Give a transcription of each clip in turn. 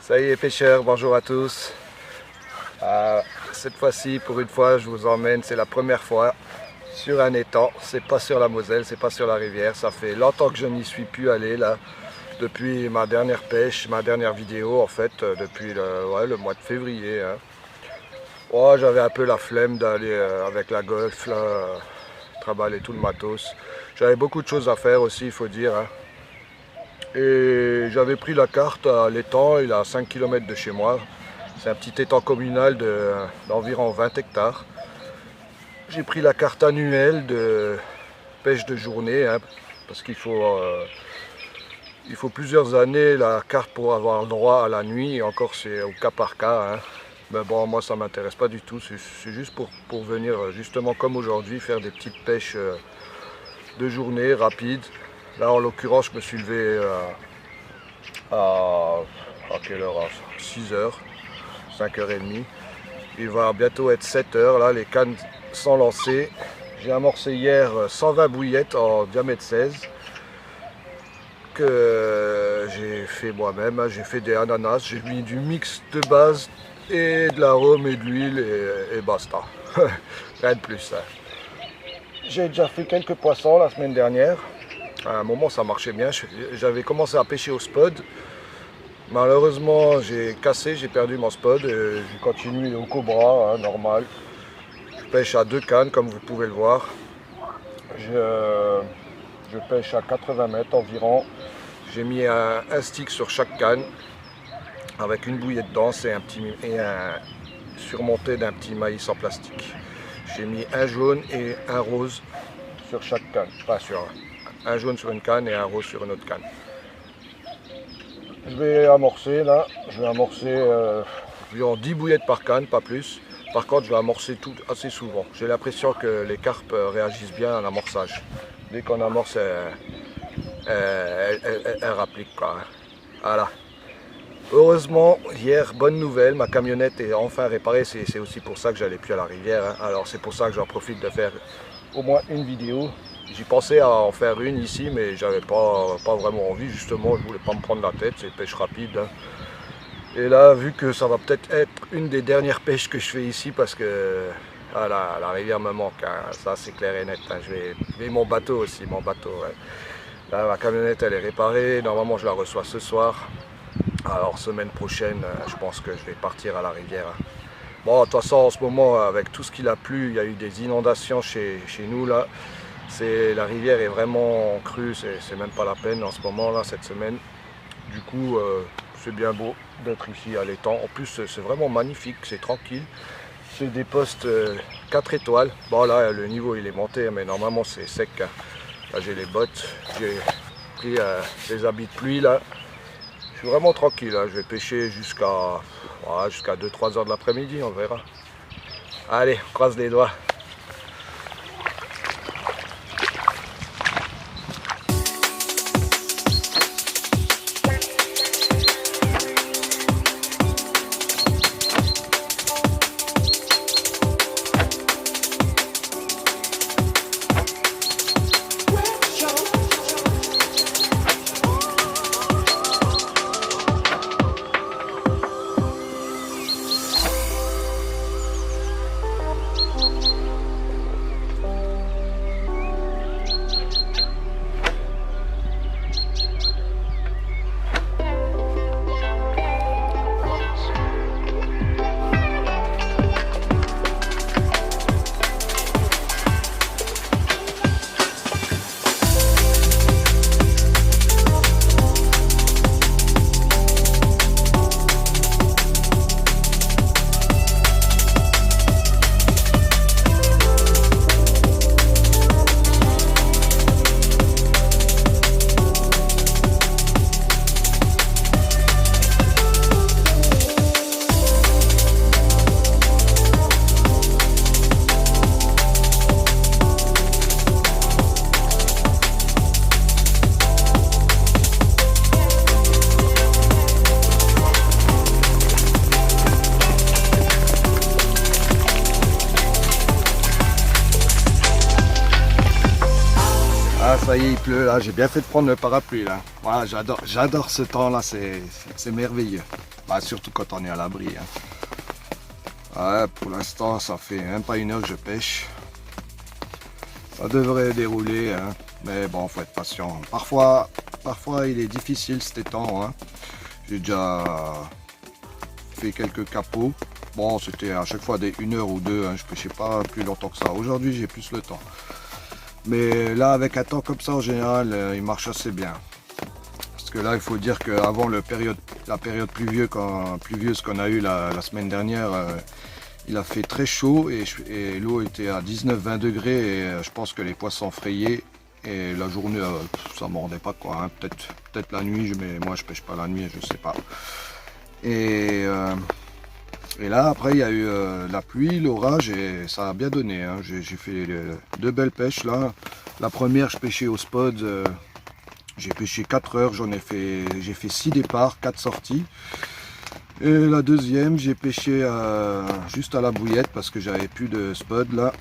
Ça y est pêcheurs, bonjour à tous. Cette fois-ci, pour une fois, je vous emmène, c'est la première fois, sur un étang. C'est pas sur la Moselle, c'est pas sur la rivière. Ça fait longtemps que je n'y suis plus allé là. Depuis ma dernière pêche, ma dernière vidéo en fait, depuis le mois de février. Hein. Oh, j'avais un peu la flemme d'aller avec la golf, là, trimballer tout le matos. J'avais beaucoup de choses à faire aussi, il faut dire. Hein. Et j'avais pris la carte à l'étang, il est à 5 km de chez moi. C'est un petit étang communal d'environ 20 hectares. J'ai pris la carte annuelle de pêche de journée, hein, parce qu'il faut plusieurs années la carte pour avoir le droit à la nuit, et encore c'est au cas par cas. Hein. Mais bon, moi ça m'intéresse pas du tout, c'est juste pour venir justement comme aujourd'hui faire des petites pêches de journée rapides. Là en l'occurrence je me suis levé à quelle heure? À 6h, 5h30. Il va bientôt être 7h, là les cannes sont lancées. J'ai amorcé hier 120 bouillettes en diamètre 16 que j'ai fait moi-même. J'ai fait des ananas, j'ai mis du mix de base et de l'arôme et de l'huile et basta. Rien de plus. Hein. J'ai déjà fait quelques poissons la semaine dernière. À un moment ça marchait bien, j'avais commencé à pêcher au spot. Malheureusement j'ai perdu mon spot et j'ai continué au cobra, hein, normal. Je pêche à 2 cannes comme vous pouvez le voir. Je pêche à 80 mètres environ. J'ai mis un stick sur chaque canne avec une bouillette dense et surmonté d'un petit maïs en plastique. J'ai mis un jaune et un rose sur chaque canne, pas sur un jaune sur une canne et un rose sur une autre canne. Je vais amorcer là, je vais amorcer environ 10 bouillettes par canne, pas plus. Par contre, je vais amorcer tout assez souvent. J'ai l'impression que les carpes réagissent bien à l'amorçage. Dès qu'on amorce, elles rappliquent quoi. Voilà. Heureusement, hier, bonne nouvelle, ma camionnette est enfin réparée. C'est aussi pour ça que j'allais plus à la rivière. Hein. Alors c'est pour ça que j'en profite de faire au moins une vidéo. J'y pensais à en faire une ici, mais j'avais pas vraiment envie. Justement, je voulais pas me prendre la tête, c'est pêche rapide. Hein. Et là, vu que ça va peut-être être une des dernières pêches que je fais ici, parce que la rivière me manque, hein. Ça c'est clair et net. Hein. Et mon bateau aussi, mon bateau. Ouais. Là, ma camionnette elle est réparée, normalement je la reçois ce soir. Alors semaine prochaine, je pense que je vais partir à la rivière. Hein. Bon, de toute façon, en ce moment, avec tout ce qu'il a plu, il y a eu des inondations chez nous là. La rivière est vraiment crue, c'est même pas la peine en ce moment là, cette semaine. Du coup, c'est bien beau d'être ici à l'étang. En plus, c'est vraiment magnifique, c'est tranquille. C'est des postes 4 étoiles. Bon là, le niveau il est monté, mais normalement c'est sec. Hein. Là j'ai les bottes, j'ai pris les habits de pluie là. Je suis vraiment tranquille, hein. Je vais pêcher jusqu'à 2-3 heures de l'après-midi, on verra. Allez, on croise les doigts. ça y est, il pleut là, j'ai bien fait de prendre le parapluie là. Voilà, j'adore ce temps là, c'est merveilleux. Bah, surtout quand on est à l'abri. Hein. Ouais, pour l'instant, ça fait même pas 1 heure que je pêche. Ça devrait dérouler, hein. Mais bon, faut être patient. Parfois il est difficile ces temps. Hein. J'ai déjà fait quelques capots. Bon, c'était à chaque fois des 1 heure ou 2, hein. Je pêchais pas plus longtemps que ça. Aujourd'hui, j'ai plus le temps. Mais là, avec un temps comme ça, en général, il marche assez bien. Parce que là, il faut dire qu'avant la période pluvieuse qu'on a eue la semaine dernière, il a fait très chaud et l'eau était à 19-20 degrés et je pense que les poissons frayaient. Et la journée, ça mordait pas quoi. Hein. Peut-être la nuit, mais moi je pêche pas la nuit, je sais pas. Et là, après, il y a eu la pluie, l'orage et ça a bien donné. Hein. J'ai fait 2 belles pêches là. La première, je pêchais au spot. J'ai pêché 4 heures, j'ai fait 6 départs, 4 sorties. Et la deuxième, j'ai pêché juste à la bouillette parce que j'avais plus de spot là.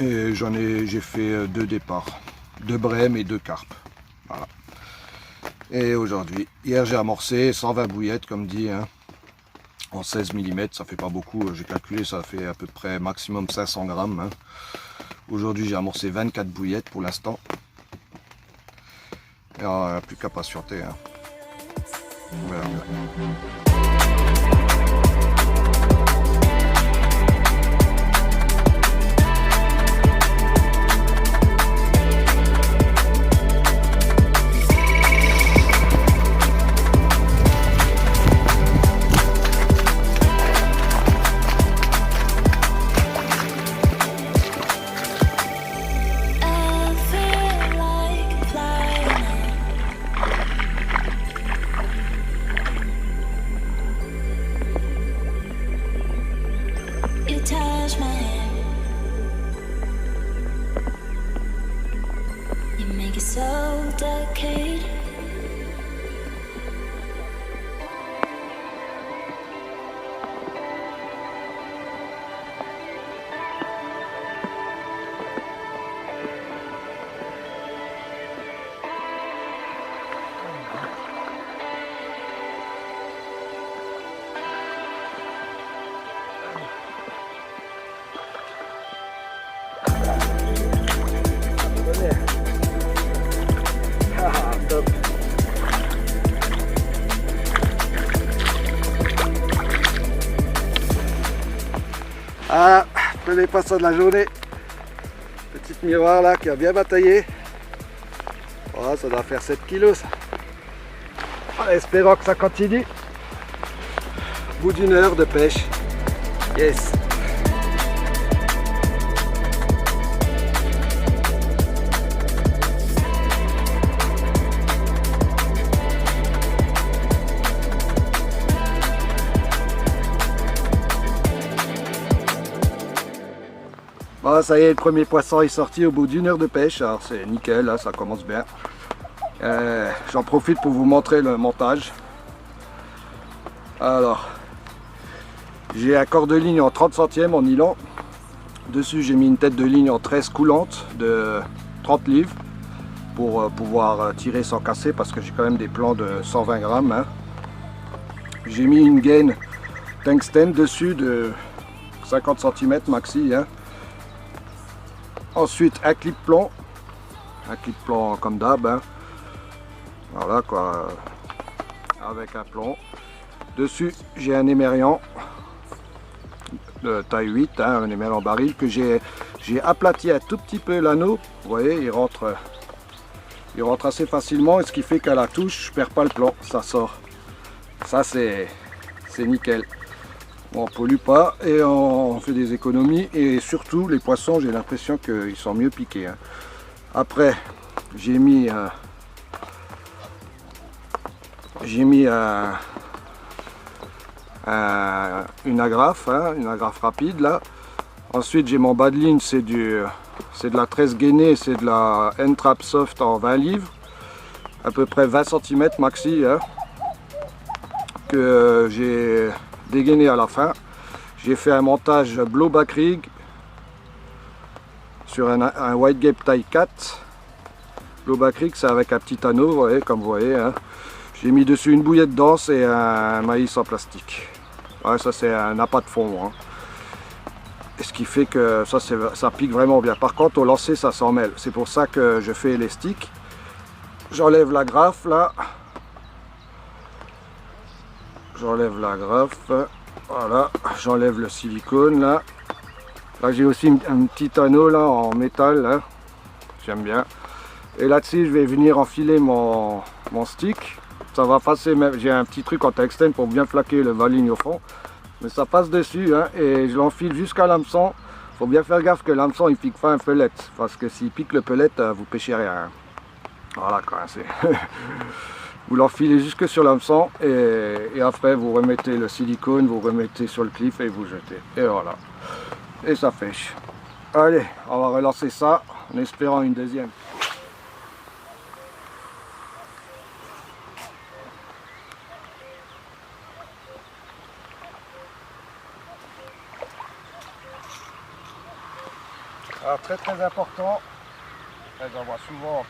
Et j'ai fait 2 départs, 2 brèmes et 2 carpes. Voilà. Et aujourd'hui, hier j'ai amorcé 120 bouillettes comme dit, hein, en 16 mm, ça fait pas beaucoup, j'ai calculé, ça fait à peu près maximum 500 grammes. Hein. Aujourd'hui j'ai amorcé 24 bouillettes pour l'instant. Il n'y a plus qu'à patienter. Hein. On verra bien. Ah, premier poisson de la journée. Petite miroir là qui a bien bataillé. Oh, ça doit faire 7 kilos ça. Espérons que ça continue. Au bout d'1 heure de pêche. Yes. Bon, ça y est, le premier poisson est sorti au bout d'1 heure de pêche, alors c'est nickel, là, ça commence bien. J'en profite pour vous montrer le montage. Alors, j'ai un corps de ligne en 30 centièmes en nylon. Dessus, j'ai mis une tête de ligne en 13 coulante de 30 livres pour pouvoir tirer sans casser parce que j'ai quand même des plans de 120 grammes. Hein. J'ai mis une gaine tungstène dessus de 50 cm maxi. Hein. Ensuite un clip plomb comme d'hab, hein. Voilà quoi, avec un plomb. Dessus j'ai un émerian de taille 8, hein, un émerian baril que j'ai aplati un tout petit peu l'anneau. Vous voyez, il rentre assez facilement et ce qui fait qu'à la touche je perds pas le plomb, ça sort. Ça c'est nickel. On ne pollue pas et on fait des économies et surtout les poissons, j'ai l'impression qu'ils sont mieux piqués. Hein. Après, j'ai mis une agrafe, hein, une agrafe rapide là. Ensuite, j'ai mon bas de ligne, c'est de la 13 gainée, c'est de la N-Trap Soft en 20 livres, à peu près 20 cm maxi, hein, que j'ai dégainé à la fin. J'ai fait un montage blowback rig sur un White Gape taille 4 Globa Creek, c'est avec un petit anneau, vous voyez, comme vous voyez. Hein. J'ai mis dessus une bouillette d'anse et un maïs en plastique. Ouais, ça c'est un appât de fond. Hein. Et ce qui fait que ça pique vraiment bien. Par contre, au lancer, ça s'en mêle. C'est pour ça que je fais les sticks. J'enlève la graffe là. J'enlève la graffe. Voilà. J'enlève le silicone là. Là, j'ai aussi un petit anneau là en métal. Là. J'aime bien. Et là-dessus, je vais venir enfiler mon stick. Ça va passer, même j'ai un petit truc en tungstène pour bien flaquer le baligne au fond. Mais ça passe dessus hein, et je l'enfile jusqu'à l'hameçon. Il faut bien faire gaffe que l'hameçon il pique pas un pellet. Parce que s'il pique le pellet, vous pêchez rien. Hein. Voilà quoi, c'est... Vous l'enfilez jusque sur l'hameçon et après vous remettez le silicone, vous remettez sur le clip et vous jetez. Et voilà. Et ça pêche. Allez, on va relancer ça en espérant une deuxième. Alors très important, j'en vois souvent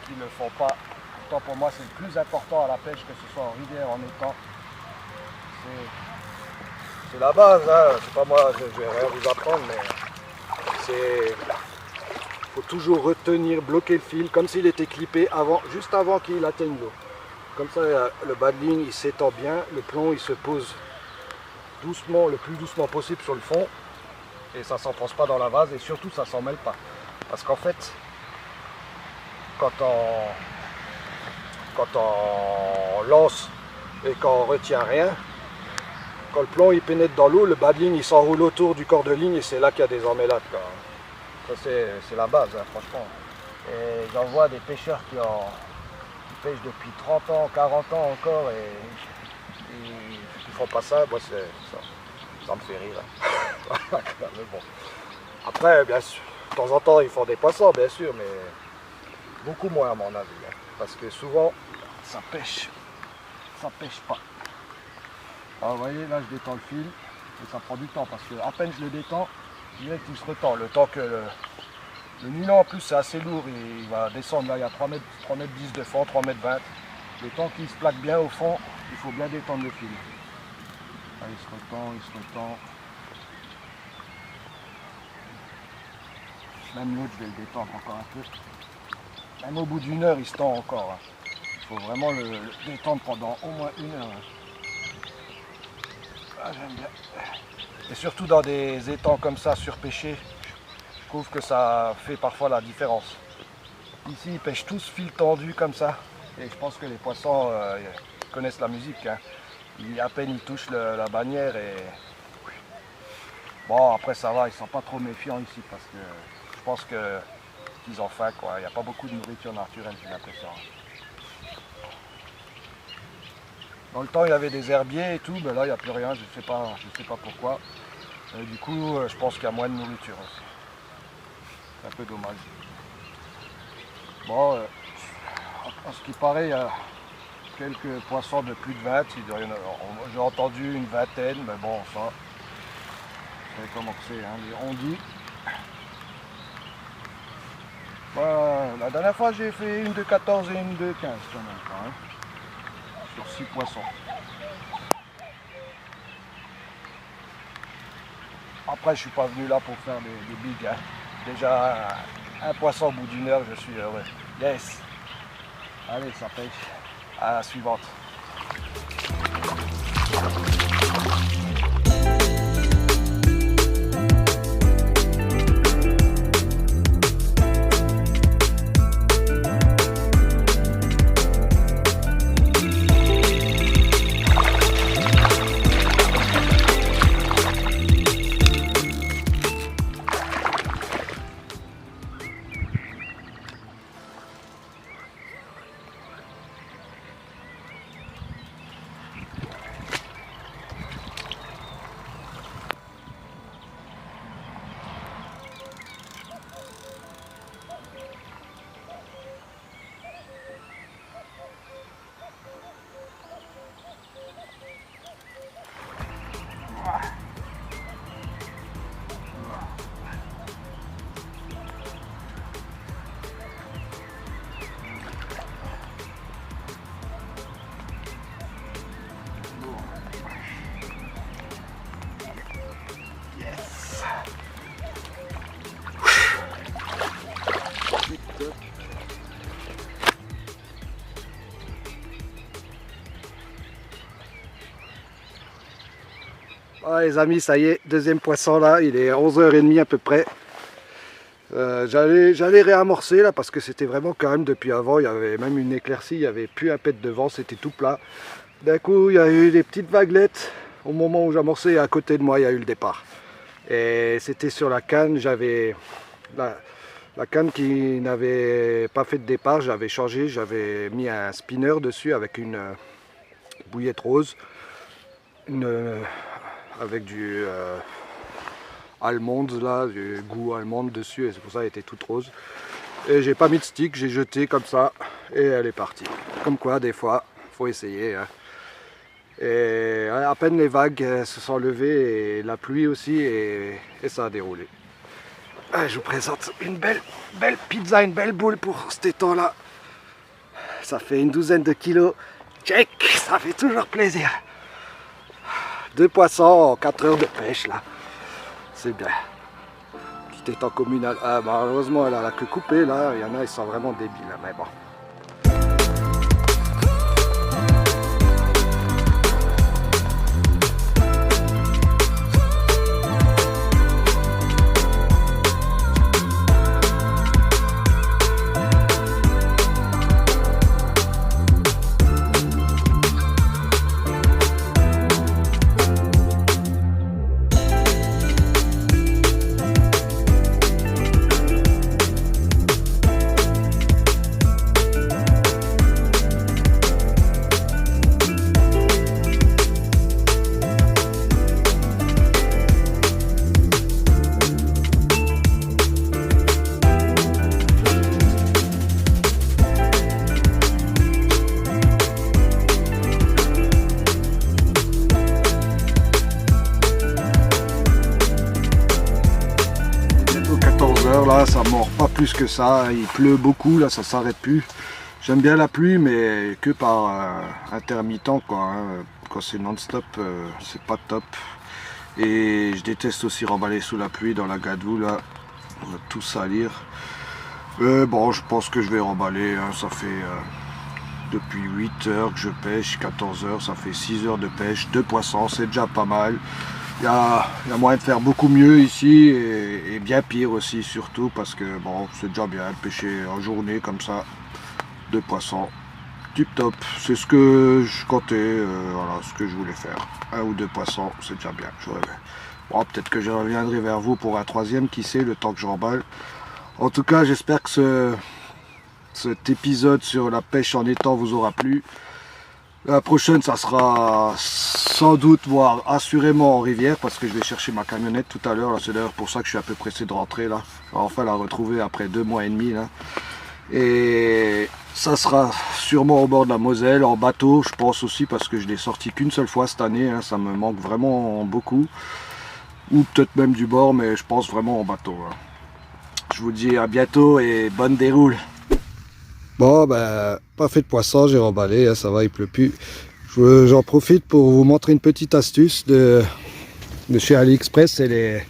qui ne le font pas. Pourtant pour moi c'est le plus important à la pêche, que ce soit en rivière, en étang. C'est la base, hein. C'est pas moi, je vais rien vous apprendre, mais c'est... faut toujours retenir, bloquer le fil comme s'il était clippé juste avant qu'il atteigne l'eau. Comme ça le bas de ligne il s'étend bien, le plomb il se pose doucement, le plus doucement possible sur le fond. Et ça s'enfonce pas dans la vase et surtout ça s'en mêle pas. Parce qu'en fait, quand on lance et qu'on retient rien, quand le plomb il pénètre dans l'eau, le bas de ligne il s'enroule autour du corps de ligne et c'est là qu'il y a des emmêlades. Ça c'est la base, hein, franchement. Et j'en vois des pêcheurs qui pêchent depuis 30 ans, 40 ans encore et ils font pas ça. Moi ça me fait rire. Hein. Mais bon. Après, bien sûr, de temps en temps, ils font des poissons, bien sûr, mais beaucoup moins à mon avis. Hein, parce que souvent, ça pêche pas. Alors, vous voyez, là, je détends le fil, et ça prend du temps, parce que à peine je le détends, il se retend. Le temps que le nylon, en plus, c'est assez lourd, et il va descendre, là, il y a 3 mètres 10 de fond, 3 mètres 20. Le temps qu'il se plaque bien au fond, il faut bien détendre le fil. Là, il se retend. Même l'autre, je vais le détendre encore un peu. Même au bout d'une heure, il se tend encore. Hein. Il faut vraiment le détendre pendant au moins 1 heure. Hein. Ah, j'aime bien. Et surtout dans des étangs comme ça, surpêchés, je trouve que ça fait parfois la différence. Ici, ils pêchent tous fil tendu comme ça. Et je pense que les poissons connaissent la musique. Hein. À peine ils touchent la bannière et... Bon, après ça va, ils sont pas trop méfiants ici parce que... Je pense qu'ils ont faim, quoi. Il n'y a pas beaucoup de nourriture naturelle, j'ai l'impression. Dans le temps, il y avait des herbiers et tout, mais là, il n'y a plus rien, je sais pas pourquoi. Et du coup, je pense qu'il y a moins de nourriture aussi. C'est un peu dommage. Bon, à ce qui paraît, il y a quelques poissons de plus de 20. J'ai entendu une vingtaine, mais bon, ça, vous savez comment c'est, hein, les ondits. La dernière fois j'ai fait une de 14 et une de 15 quand même, hein, sur 6 poissons. Après je suis pas venu là pour faire des bigs. Hein. Déjà un poisson au bout d'1 heure, je suis heureux. Yes. Allez, ça pêche. À la suivante. Ah, les amis, ça y est, deuxième poisson là, il est 11h30 à peu près. J'allais réamorcer là parce que c'était vraiment calme depuis avant, il y avait même une éclaircie, il n'y avait plus un pet de vent, c'était tout plat. D'un coup, il y a eu des petites vaguelettes au moment où j'amorçais et à côté de moi, il y a eu le départ. Et c'était sur la canne, j'avais la canne qui n'avait pas fait de départ, j'avais changé, j'avais mis un spinner dessus avec une bouillette rose, avec du almond là, du goût almond dessus, et c'est pour ça qu'elle était toute rose. Et j'ai pas mis de stick, j'ai jeté comme ça et elle est partie. Comme quoi, des fois, faut essayer. Hein. Et à peine les vagues se sont levées et la pluie aussi, et ça a déroulé. Ah, je vous présente une belle pizza, une belle boule pour cet étang là. Ça fait une douzaine de kilos. Check, ça fait toujours plaisir. 2 poissons en 4 heures de pêche là. C'est bien. Petit étang communal. Ah, malheureusement elle a la queue coupée là. Il y en a, ils sont vraiment débiles là, mais bon. Là, ça mord pas plus que ça, il pleut beaucoup, là ça s'arrête plus. J'aime bien la pluie, mais que par intermittent quoi. Hein. Quand c'est non-stop, c'est pas top. Et je déteste aussi remballer sous la pluie dans la gadoue là, on va tout salir. Bon, je pense que je vais remballer, hein. Ça fait depuis 8 heures que je pêche, 14 heures, ça fait 6 heures de pêche, 2 poissons, c'est déjà pas mal. Il y a moyen de faire beaucoup mieux ici et bien pire aussi, surtout parce que bon, c'est déjà bien de pêcher en journée comme ça, 2 poissons, tip top, c'est ce que je comptais, voilà ce que je voulais faire, 1 ou 2 poissons, c'est déjà bien, je rêvais. Bon, peut-être que je reviendrai vers vous pour un 3e, qui sait, le temps que je remballe. En tout cas, j'espère que cet épisode sur la pêche en étang vous aura plu. La prochaine, ça sera sans doute, voire assurément en rivière, parce que je vais chercher ma camionnette tout à l'heure. C'est d'ailleurs pour ça que je suis un peu pressé de rentrer là. Je vais enfin la retrouver après 2 mois et demi là. Et ça sera sûrement au bord de la Moselle, en bateau, je pense aussi, parce que je l'ai sorti qu'une seule fois cette année. Hein, ça me manque vraiment beaucoup. Ou peut-être même du bord, mais je pense vraiment en bateau. Hein. Je vous dis à bientôt et bonne déroule. Bon, ben, pas fait de poisson, j'ai remballé, hein, ça va, il pleut plus. J'en profite pour vous montrer une petite astuce de chez AliExpress, c'est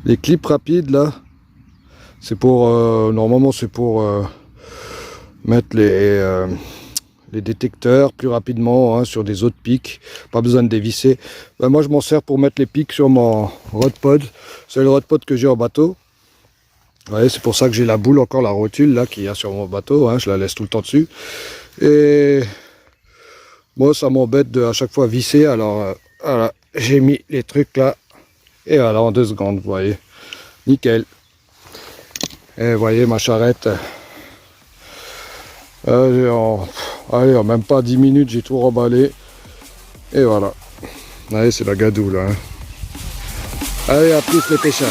les clips rapides là. C'est pour, normalement c'est pour mettre les détecteurs plus rapidement hein, sur des autres pics, pas besoin de dévisser. Ben, moi je m'en sers pour mettre les pics sur mon Rodpod, c'est le Rodpod que j'ai en bateau. Ouais, c'est pour ça que j'ai la boule, encore la rotule là qu'il y a sur mon bateau, hein, je la laisse tout le temps dessus. Et moi ça m'embête de à chaque fois visser, alors voilà, j'ai mis les trucs là, et voilà en 2 secondes, vous voyez, nickel. Et vous voyez ma charrette, allez, en même pas 10 minutes j'ai tout remballé, et voilà, allez c'est la gadoue là. Hein. Allez, à plus les pêcheurs.